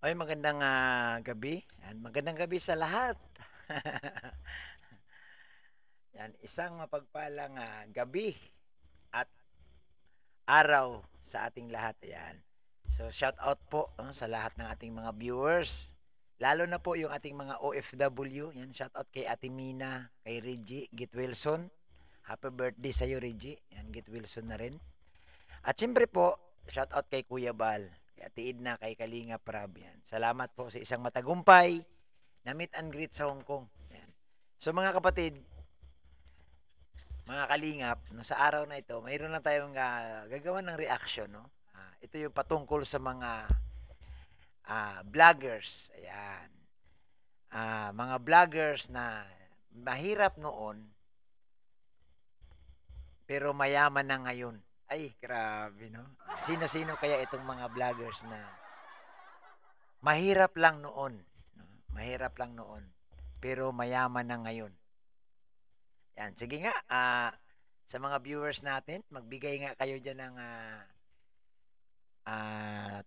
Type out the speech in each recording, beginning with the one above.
Ay, magandang gabi. Yan, magandang gabi sa lahat. Yan, isang mapagpalang gabi at araw sa ating lahat. Yan. So, shout out po sa lahat ng ating mga viewers. Lalo na po yung ating mga OFW. Yan, shout out kay Ate Mina, kay Reggie, Git Wilson. Happy birthday sa iyo, Reggie. Yan, Git Wilson na rin. At siyempre po, shout out kay Kuya Bal, kay Ate Edna, kay Kalinga Prab. Yan. Salamat po sa isang matagumpay na meet and greet sa Hong Kong. Yan. So mga kapatid, mga kalingap, no, sa araw na ito, mayroon na tayong gagawa ng reaction. No? Ito yung patungkol sa mga vloggers. Ayan. Mga vloggers na mahirap noon, pero mayaman na ngayon. Ay, grabe, no? Sino-sino kaya itong mga vloggers na mahirap lang noon, no? Mahirap lang noon, pero mayaman na ngayon. Yan, sige nga, sa mga viewers natin, magbigay nga kayo dyan ng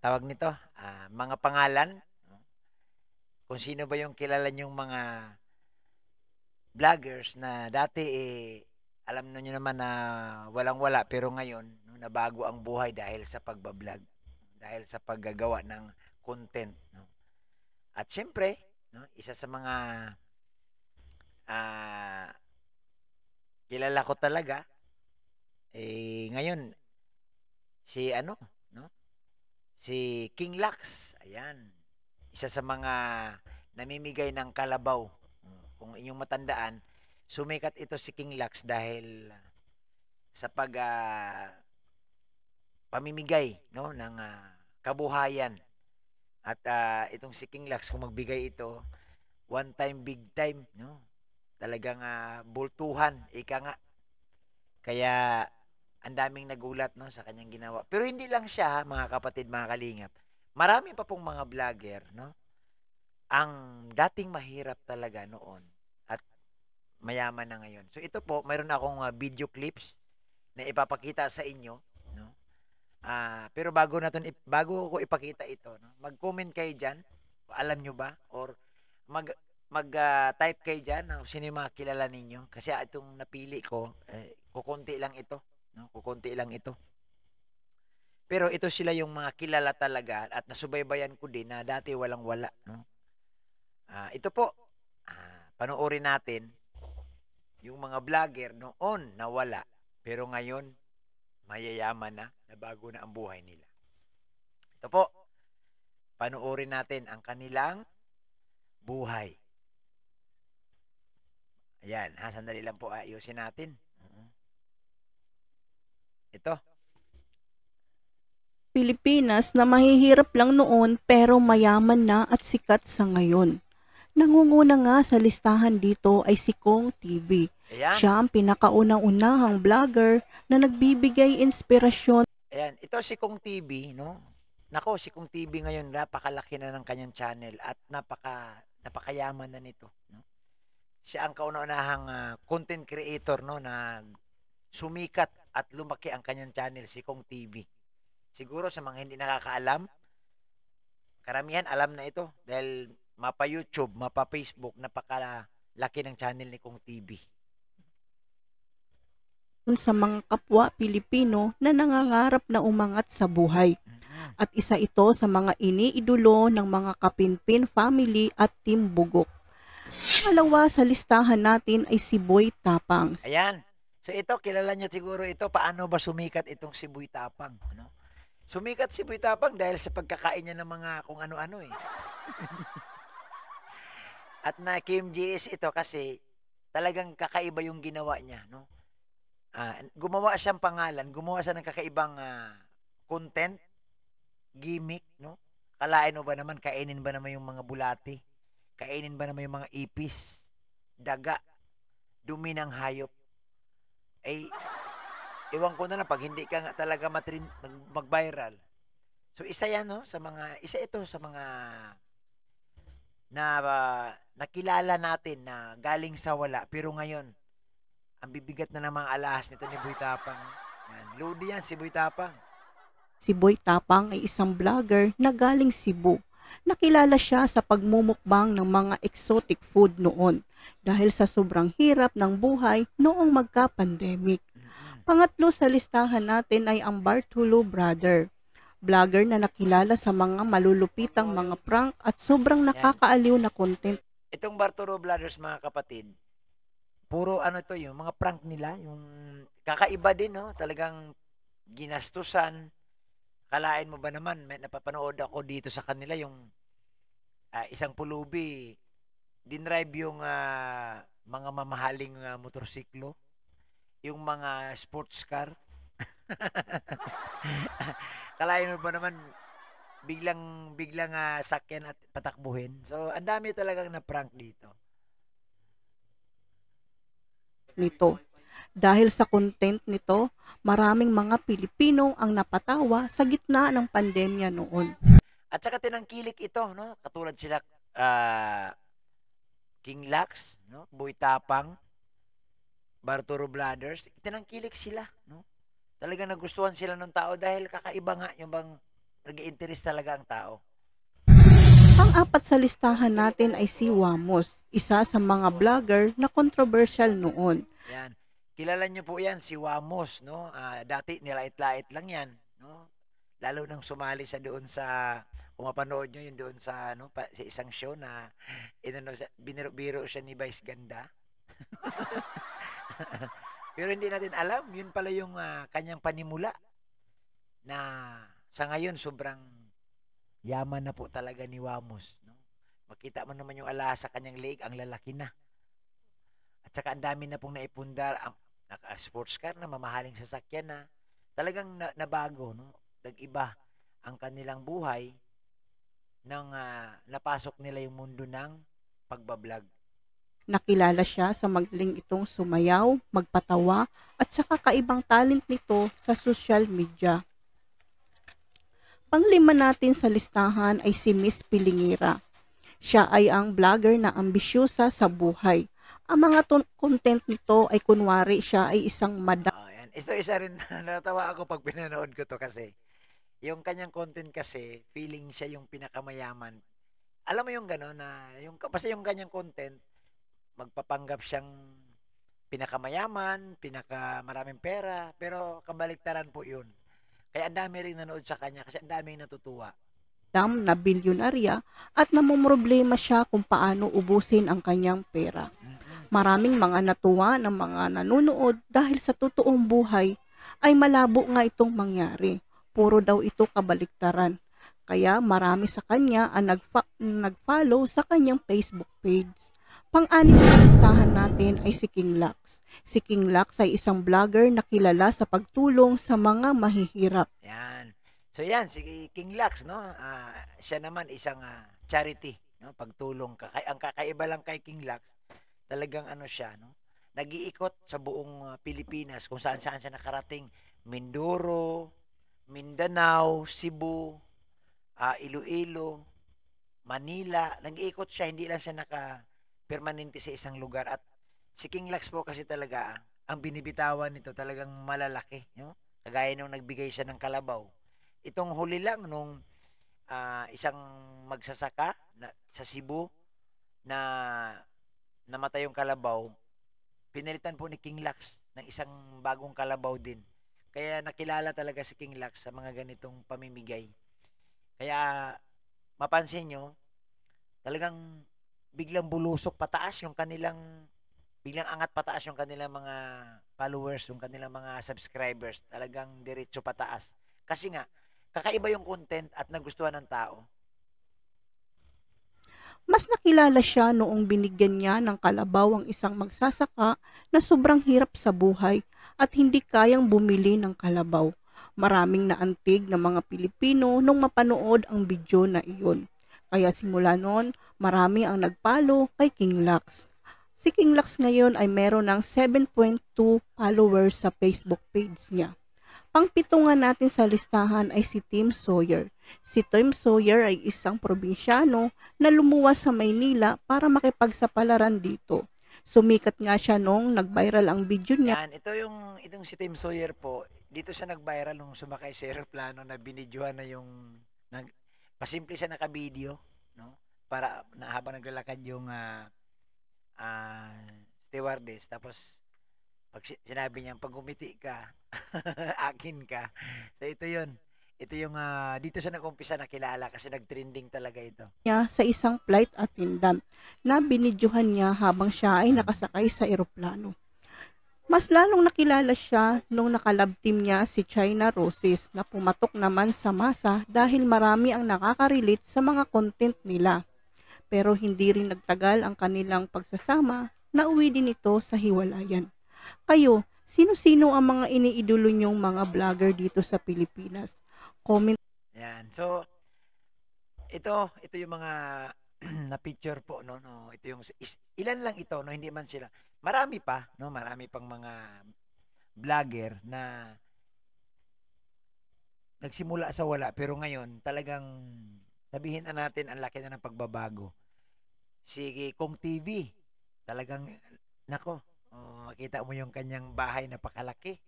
tawag nito, mga pangalan. No? Kung sino ba yung kilala nyong mga vloggers na dati alam nyo naman na walang-wala, pero ngayon, no, nabago ang buhay dahil sa pagbablog, dahil sa paggagawa ng content. No? At syempre, no, isa sa mga ah, kilala ko talaga, ngayon, si ano, no? Si King Lax, ayan. Isa sa mga namimigay ng kalabaw. Kung inyong matandaan, sumikat ito si King Lax dahil sa pamimigay, no, ng kabuhayan. At itong si King Lax, kung magbigay ito, one time, big time, no? Talagang bultuhan, ika nga. Kaya ang daming nagulat, no, sa kanyang ginawa. Pero hindi lang siya, mga kapatid, mga kalingap. Marami pa pong mga vlogger, no? Ang dating mahirap talaga noon at mayaman na ngayon. So ito po, mayroon akong video clips na ipapakita sa inyo, no? Pero bago ko ipakita ito, no? Mag-comment kayo diyan. Alam nyo ba? Or type kayo diyan, no? Sino yung mga kilala ninyo? Kasi itong napili ko, kukunti lang ito, no? Kukunti lang ito. Pero ito sila yung mga kilala talaga at nasubaybayan ko din na dati walang-wala, no? Ito po, panoorin natin yung mga vlogger noon na wala, pero ngayon mayayaman na bago na ang buhay nila. Ito po, panoorin natin ang kanilang buhay. Ayan, sandali lang po, ayusin natin. Ito. Pilipinas na mahihirap lang noon pero mayaman na at sikat sa ngayon. Nangunguna nga sa listahan dito ay si Kong TV. Ayan. Siya ang pinakaunang-unahang vlogger na nagbibigay inspirasyon. Ayan, ito si Kong TV, no? Nako, si Kong TV ngayon, napakalaki na ng kanyang channel at napakayaman na nito, no? Siya ang kauna-unahang content creator, no, na sumikat at lumaki ang kanyang channel, si Kong TV. Siguro sa mga hindi nakakaalam, karamihan alam na ito dahil mapa YouTube, mapa Facebook, napakalaki ng channel ni Kong TV. Sa mga kapwa Pilipino na nangangarap na umangat sa buhay. At isa ito sa mga iniidolo ng mga Kapinpin family at Team Bugok. Pangalawa sa listahan natin ay si Boy Tapang. Ayan. So ito, kilala nyo siguro ito, paano ba sumikat itong si Boy Tapang? Ano? Sumikat si Boy Tapang dahil sa pagkakain niya ng mga kung ano-ano eh. At na Kim GS ito kasi talagang kakaiba yung ginawa niya, no? Gumawa siyang pangalan, gumawa siya ng kakaibang content, gimmick, no? Kalain mo ba naman, kainin ba naman yung mga bulati? Kainin ba naman yung mga ipis? Daga? Dumi ng hayop? Ay, iwan ko na lang pag hindi ka nga talaga mag-viral. So isa yan, no? Isa ito sa mga nakilala natin na galing sa wala pero ngayon ang bibigat na ng mga alahas nito ni Boy Tapang. Yan, Lodi yan si Boy Tapang. Si Boy Tapang ay isang vlogger na galing Cebu. Nakilala siya sa pagmumukbang ng mga exotic food noon dahil sa sobrang hirap ng buhay noong magka-pandemic. Mm. Pangatlo sa listahan natin ay ang Bartolo Brother, vlogger na nakilala sa mga malulupitang mga prank at sobrang Yan. nakakaaliw na content. Itong Bartolo Brothers mga kapatid, puro ano to yung mga prank nila, yung kakaiba din no, talagang ginastusan. Kalain mo ba naman, may napapanood ako dito sa kanila yung isang pulubi, dinrive yung mga mamahaling motorsiklo, yung mga sports car. Kalain mo ba naman, biglang sakyan at patakbuhin. So, ang dami talagang na prank dito. Nito. Dahil sa content nito, maraming mga Pilipino ang napatawa sa gitna ng pandemya noon. At saka tinangkilik ito, no? Katulad sila ah, King Lax, no? Boy Tapang, Barturo Brothers, tinangkilik sila, no? Talagang nagustuhan sila ng tao dahil kakaiba nga yung bang nag-i-interest talaga ang tao. Pang-apat sa listahan natin ay si Wamos, isa sa mga vlogger na controversial noon. Yan. Kilala niyo po yan, si Wamos, no? Dati nilait-lait lang yan, no? Lalo nang sumali sa doon sa, kung mapanood nyo yun doon sa, no, sa isang show na, biniro-biro siya ni Vice Ganda. Pero hindi natin alam, yun pala yung kanyang panimula na sa ngayon sobrang yaman na po talaga ni Wamos, no? Makita mo naman yung sa kanyang leeg, ang lalaki na. At saka ang dami na pong naipundar, ang naka-sports car na, mamahaling sasakyan na. Talagang nabago, no? Nag-iba ang kanilang buhay nang napasok nila yung mundo ng pagbablog. Nakilala siya sa magaling itong sumayaw, magpatawa, at saka kaibang talent nito sa social media. Panglima natin sa listahan ay si Miss Pilingira. Siya ay ang vlogger na ambisyosa sa buhay. Ang mga content nito ay kunwari siya ay isang madam. Yan. Ito isa rin natawa ako pag pinanood ko to kasi yung kanyang content kasi feeling siya yung pinakamayaman. Alam mo yung gano'n na yung kasi yung kanyang content magpapanggap siyang pinakamayaman, pinakamaraming pera, pero kabaliktaran po 'yun. Kaya ang dami ring nanood sa kanya kasi ang daming natutuwa. Na bilyonarya at namumroblema siya kung paano ubusin ang kanyang pera. Mm-mm. Maraming mga natuwa ng mga nanonood dahil sa totoong buhay ay malabo nga itong mangyari. Puro daw ito kabaliktaran. Kaya marami sa kanya ang nag-follow sa kanyang Facebook page. Pang-anim na listahan natin ay si King Lax. Si King Lax ay isang vlogger na kilala sa pagtulong sa mga mahihirap. Yan. So yan, si King Lax, no? Siya naman isang charity, no? Pagtulong ka. Ang kakaiba lang kay King Lax, talagang ano siya, no? Nag-iikot sa buong Pilipinas kung saan-saan siya nakarating. Mindoro, Mindanao, Cebu, Iloilo, Manila. Nag-iikot siya, hindi lang siya naka-permanente sa isang lugar. At si King Lax po kasi talaga, ang binibitawan nito talagang malalaki, no? Kagaya nung nagbigay siya ng kalabaw. Itong huli lang nung isang magsasaka sa Cebu na namatay yung kalabaw, pinalitan po ni King Lax ng isang bagong kalabaw din. Kaya nakilala talaga si King Lax sa mga ganitong pamimigay. Kaya mapansin nyo, talagang biglang bulusok pataas yung kanilang, biglang angat pataas yung kanilang mga followers, yung kanilang mga subscribers. Talagang diretso pataas. Kasi nga, kakaiba yung content at nagustuhan ng tao. Mas nakilala siya noong binigyan niya ng kalabaw ang isang magsasaka na sobrang hirap sa buhay at hindi kayang bumili ng kalabaw. Maraming naantig na mga Pilipino nung mapanood ang video na iyon. Kaya simula noon, marami ang nagpalo kay King Lax. Si King Lax ngayon ay meron ng 7.2 followers sa Facebook page niya. Pangpito nga natin sa listahan ay si Tim Sawyer. Si Tim Sawyer ay isang probinsyano na lumuwas sa Maynila para makipagsapalaran dito. Sumikat nga siya nung nag-viral ang video niya. Yan, itong si Tim Sawyer po, dito siya nag-viral nung sumakay sa aeroplano na binidyohan na yung pasimple siya naka-video, no? Para na habang naglalakad yung ah, stewardess, tapos pag sinabi niya, pag umiti ka, akin ka. So ito yun. Ito yung dito siya nag-umpisa nakilala kasi nag-trending talaga ito. Niya sa isang flight attendant na binidyohan niya habang siya ay nakasakay sa eroplano. Mas lalong nakilala siya nung nakalabtim niya si China Roses na pumatok naman sa masa dahil marami ang nakaka-relate sa mga content nila. Pero hindi rin nagtagal ang kanilang pagsasama, nauwi din ito sa hiwalayan. Kayo, sino-sino ang mga iniidolo niyong mga vlogger dito sa Pilipinas? Comment Yan. So, ito yung mga na picture po, no. Ito yung ilan lang ito, no, hindi man sila. Marami pa, no, marami pang mga vlogger na nagsimula sa wala pero ngayon talagang sabihin na natin ang laki na ng pagbabago. Si Kong TV, talagang nako, makita mo yung kanyang bahay napakalaki.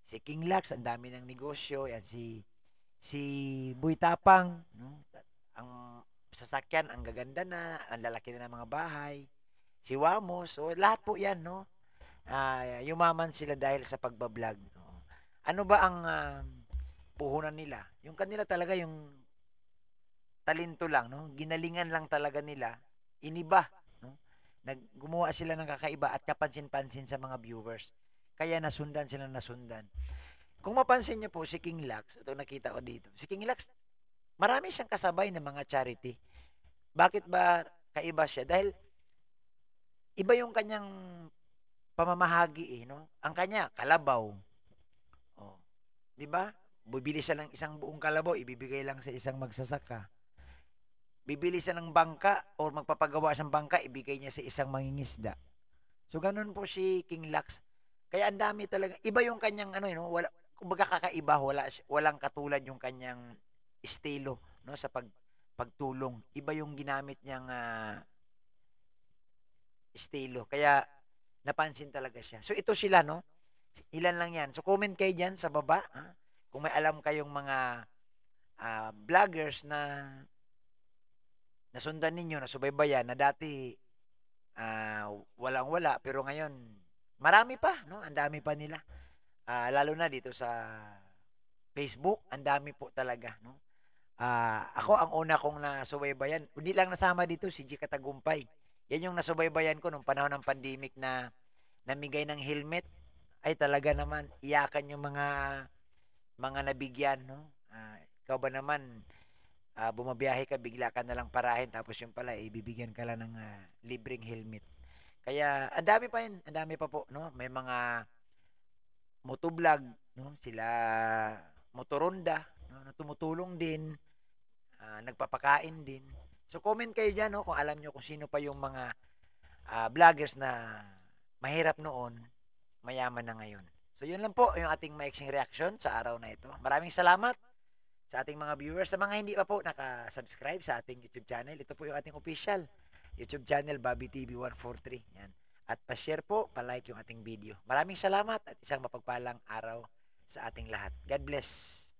Si King Lax, ang dami ng negosyo. Yan si Boy Tapang, no? Ang sasakyan ang gaganda na, ang lalaki na ng mga bahay. Si Wamos, so lahat po 'yan, no? Yumaman sila dahil sa pagbablog. No? Ano ba ang puhunan nila? Yung kanila talaga yung talento lang, no? Ginalingan lang talaga nila, iniba, no? Gumawa sila ng kakaiba at kapansin-pansin sa mga viewers. Kaya nasundan sila nasundan. Kung mapansin niyo po si King Lax, ito nakita ko dito. Si King Lax, marami siyang kasabay ng mga charity. Bakit ba kaiba siya? Dahil iba yung kanyang pamamahagi no? Ang kanya, kalabaw. Oh, 'di ba? Bibili siya ng isang buong kalabaw, ibibigay lang sa isang magsasaka. Bibili siya ng bangka o magpapagawa siyang bangka, ibigay niya sa isang mangingisda. So ganun po si King Lax. Kaya ang dami talaga. Iba yung kanyang wala kumbaga kakaiba, walang katulad yung kanyang estilo, no, sa pagtulong. Iba yung ginamit niyang estilo. Kaya napansin talaga siya. So ito sila, no. Ilan lang 'yan. So comment kayo diyan sa baba, ha? Kung may alam kayong mga vloggers na nasundan ninyo, nasubaybayan na dati walang-wala pero ngayon marami pa, no? Ang dami pa nila. Lalo na dito sa Facebook, ang dami po talaga, no? Ako ang una kong nasubaybayan, hindi lang nasama dito si G Katagumpay. Yan yung nasubaybayan ko nung panahon ng pandemic na namigay ng helmet. Ay talaga naman, iyakan yung mga nabigyan, no? Ikaw ba naman, bumabiyahe ka, bigla ka na lang parahin, tapos yung pala, ibibigyan ka lang ng libreng helmet. Kaya, ang dami pa yun, ang dami pa po, no? May mga motovlog, no? Sila motoronda, no? Na tumutulong din, nagpapakain din. So, comment kayo dyan, no? Kung alam nyo kung sino pa yung mga vloggers na mahirap noon, mayaman na ngayon. So, yun lang po yung ating maiksing reaction sa araw na ito. Maraming salamat sa ating mga viewers. Sa mga hindi pa po nakasubscribe sa ating YouTube channel, ito po yung ating official YouTube channel, Bobby TV 143. Yan. At pa-share po, pa-like yung ating video. Maraming salamat at isang mapagpalang araw sa ating lahat. God bless.